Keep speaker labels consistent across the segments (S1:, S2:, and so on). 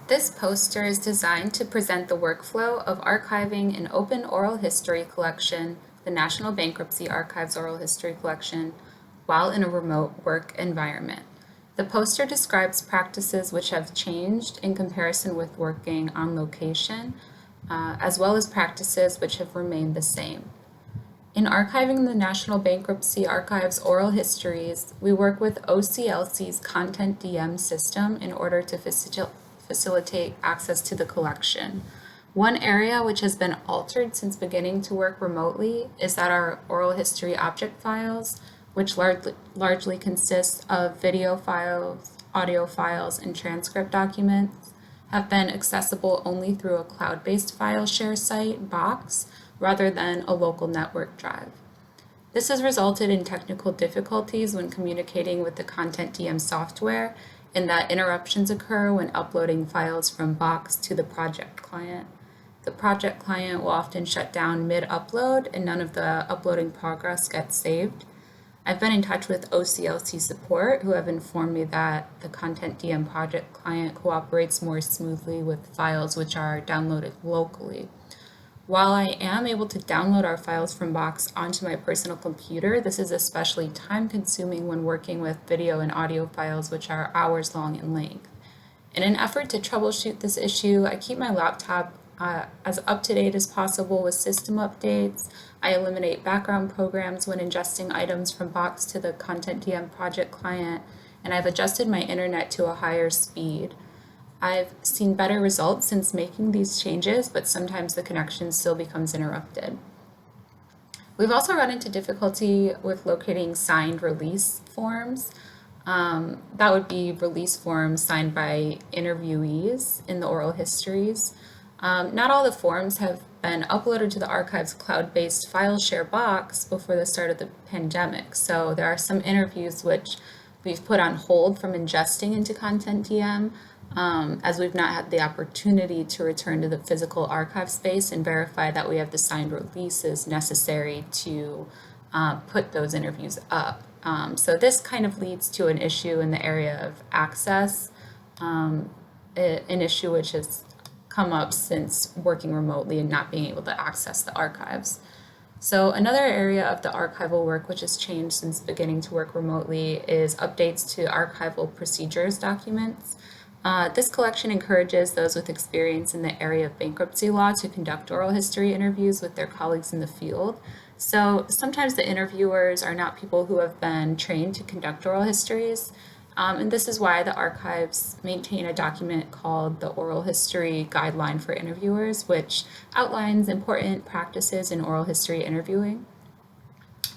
S1: This poster is designed to present the workflow of archiving an open oral history collection, the National Bankruptcy Archives Oral History Collection, while in a remote work environment. The poster describes practices which have changed in comparison with working on location, as well as practices which have remained the same. In archiving the National Bankruptcy Archives oral histories, we work with OCLC's Content DM system in order to facilitate access to the collection. One area which has been altered since beginning to work remotely is that our oral history object files, which largely consist of video files, audio files, and transcript documents, have been accessible only through a cloud-based file share site, Box, rather than a local network drive. This has resulted in technical difficulties when communicating with the Content DM software, in that interruptions occur when uploading files from Box to the project client. The project client will often shut down mid-upload and none of the uploading progress gets saved. I've been in touch with OCLC support, who have informed me that the Content DM project client cooperates more smoothly with files which are downloaded locally. While I am able to download our files from Box onto my personal computer, this is especially time-consuming when working with video and audio files which are hours long in length. In an effort to troubleshoot this issue, I keep my laptop as up-to-date as possible with system updates. I eliminate background programs when ingesting items from Box to the Content DM project client, and I've adjusted my internet to a higher speed. I've seen better results since making these changes, but sometimes the connection still becomes interrupted. We've also run into difficulty with locating signed release forms. That would be release forms signed by interviewees in the oral histories. Not all the forms have been uploaded to the archive's cloud-based file share box before the start of the pandemic, so there are some interviews which we've put on hold from ingesting into Content DM, as we've not had the opportunity to return to the physical archive space and verify that we have the signed releases necessary to put those interviews up. So this kind of leads to an issue in the area of access, an issue which has come up since working remotely and not being able to access the archives. So another area of the archival work which has changed since beginning to work remotely is updates to archival procedures documents. This collection encourages those with experience in the area of bankruptcy law to conduct oral history interviews with their colleagues in the field. So sometimes the interviewers are not people who have been trained to conduct oral histories, and this is why the archives maintain a document called the Oral History Guideline for Interviewers, which outlines important practices in oral history interviewing.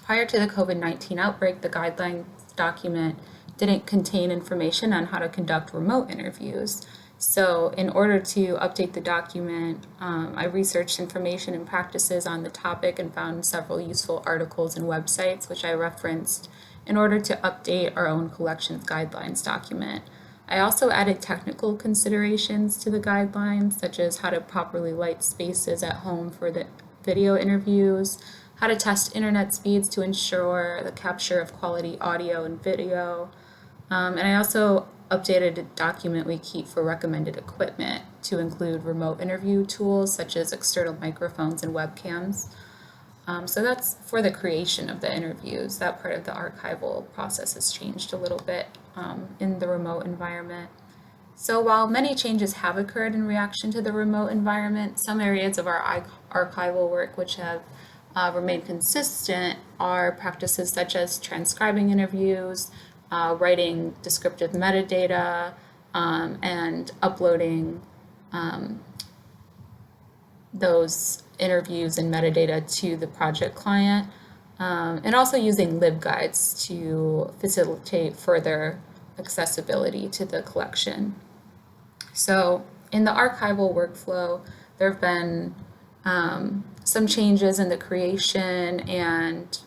S1: Prior to the COVID-19 outbreak, the guidelines document didn't contain information on how to conduct remote interviews. So in order to update the document, I researched information and practices on the topic and found several useful articles and websites, which I referenced in order to update our own collections guidelines document. I also added technical considerations to the guidelines, such as how to properly light spaces at home for the video interviews, how to test internet speeds to ensure the capture of quality audio and video, and I also updated a document we keep for recommended equipment to include remote interview tools such as external microphones and webcams. So that's for the creation of the interviews. That part of the archival process has changed a little bit in the remote environment. So while many changes have occurred in reaction to the remote environment, some areas of our archival work which have remained consistent are practices such as transcribing interviews, writing descriptive metadata, and uploading those interviews and metadata to the project client, and also using libguides to facilitate further accessibility to the collection. So in the archival workflow, there have been some changes in the creation and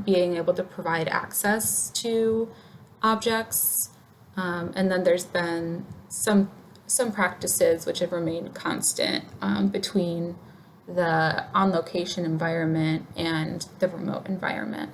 S1: being able to provide access to objects, and then there's been some practices which have remained constant between the on-location environment and the remote environment.